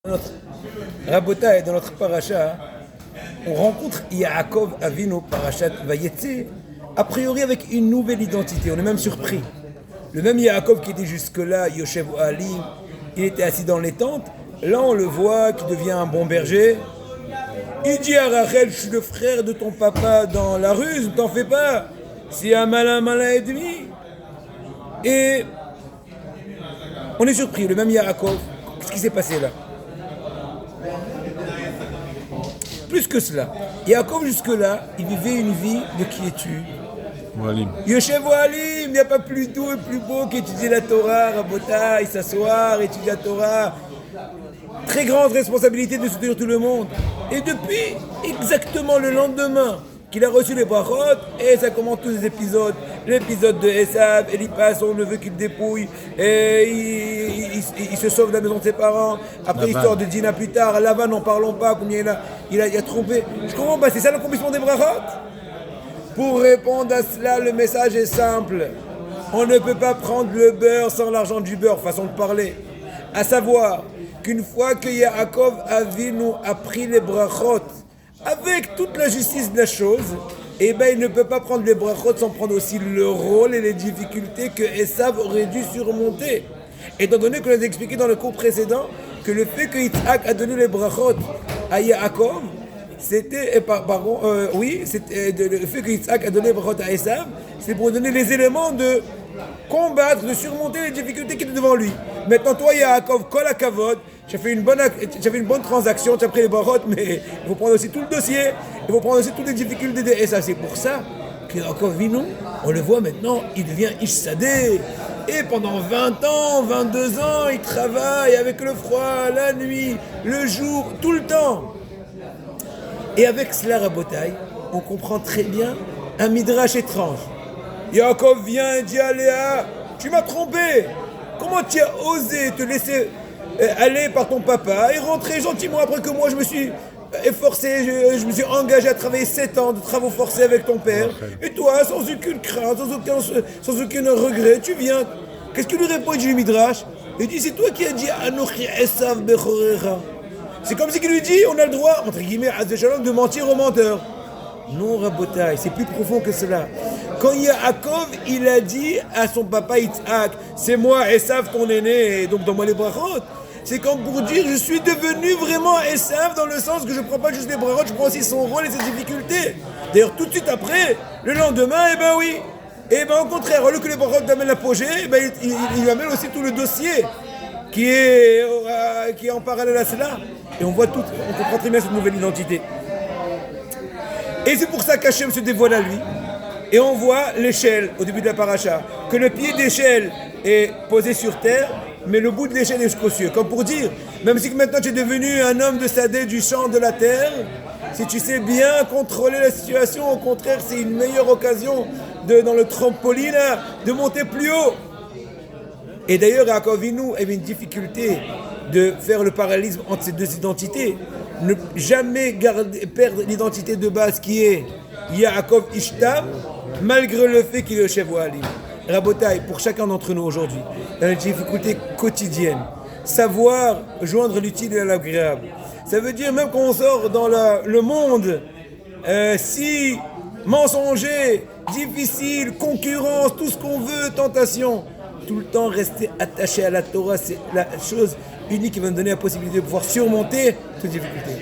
Notre Rabotai, dans notre paracha, on rencontre Yaakov Avinu, parachat Vayetze, a priori avec une nouvelle identité. On est même surpris. Le même Yaakov qui était jusque-là, Yoshev Ali, il était assis dans les tentes. Là, on le voit qui devient un bon berger. Il dit à Rachel, je suis le frère de ton papa dans la ruse, ne t'en fais pas. C'est un malin et demi. Et on est surpris, le même Yaakov. Qu'est-ce qui s'est passé là? Plus que cela, Yaakov jusque-là, il vivait une vie de quiétude. Yoshev Alim, il n'y a pas plus doux et plus beau qu'étudier la Torah, Rabotai, s'asseoir, étudier la Torah. Très grande responsabilité de soutenir tout le monde. Et depuis exactement le lendemain qu'il a reçu les brachot, et ça commence tous les épisodes. L'épisode de Esav, Elipas, son neveu qu'il dépouille, et il se sauve de la maison de ses parents. Après l'histoire de Dina plus tard, Lavan, n'en parlons pas, combien il a trompé. Je comprends pas, c'est ça l'accomplissement des brachot? Pour répondre à cela, le message est simple. On ne peut pas prendre le beurre sans l'argent du beurre, façon de parler. À savoir qu'une fois que Yaakov Avinu a pris les brachot, avec toute la justice de la chose, eh ben il ne peut pas prendre les brachot sans prendre aussi le rôle et les difficultés que Esav aurait dû surmonter. Étant donné qu'on a expliqué dans le cours précédent que le fait que Yitzhak a donné les brachot à Yaakov, c'était, c'était le fait que Yitzhak a donné les brachot à Esav, c'est pour donner les éléments de combattre, de surmonter les difficultés qui étaient devant lui. Maintenant, toi, Yaakov, kol hakavod, tu as fait une bonne transaction, tu as pris les brachot, mais il faut prendre aussi tout le dossier, il faut prendre aussi toutes les difficultés de Esav. C'est pour ça que Yaakov Avinu, on le voit maintenant, il devient Ish Sadeh. Et pendant 20 ans, 22 ans, il travaille avec le froid, la nuit, le jour, tout le temps. Et avec cela, Rabotai, on comprend très bien un midrash étrange. Yaakov vient et dit à Léa, tu m'as trompé. Comment tu as osé te laisser aller par ton papa et rentrer gentiment après que moi je me suis efforcé, je me suis engagé à travailler 7 ans de travaux forcés avec ton père. Et toi, sans aucune crainte, sans aucun regret, tu viens. Qu'est-ce que lui répond du midrash? Il dit, c'est toi qui as dit Anochi Esav Bechorecha. C'est comme si il lui dit, on a le droit, entre guillemets, de mentir aux menteurs. Non, Rabotai, c'est plus profond que cela. Quand Yaakov, il a dit à son papa Yitzhak, c'est moi, Esav, ton aîné, et donc donne-moi les brachot, c'est comme pour dire, je suis devenu vraiment Esav, dans le sens que je ne prends pas juste les brachot, je prends aussi son rôle et ses difficultés. D'ailleurs, tout de suite après, le lendemain, eh ben oui. Eh ben au contraire, au lieu que les brachot amènent l'apogée, eh ben, il amène aussi tout le dossier qui est en parallèle à cela. Et on comprend très bien cette nouvelle identité. Et c'est pour ça qu'Hachem se dévoile à lui. Et on voit l'échelle au début de la paracha. Que le pied d'échelle est posé sur terre, mais le bout de l'échelle est jusqu'aux cieux. Comme pour dire, même si maintenant tu es devenu un homme de Sadeh du champ de la terre, si tu sais bien contrôler la situation, au contraire, c'est une meilleure occasion dans le trampoline de monter plus haut. Et d'ailleurs, Yaakov Avinu avait une difficulté de faire le parallélisme entre ces deux identités. Ne jamais perdre l'identité de base qui est Yaakov Ishtam, malgré le fait qu'il est Yoshev Ali. Rabotai, pour chacun d'entre nous aujourd'hui, dans les difficultés quotidiennes, savoir joindre l'utile et l'agréable. Ça veut dire même quand on sort dans le monde, si mensonger, difficile, concurrence, tout ce qu'on veut, tentation, tout le temps rester attaché à la Torah, c'est la chose unique qui va nous donner la possibilité de pouvoir surmonter toutes les difficultés.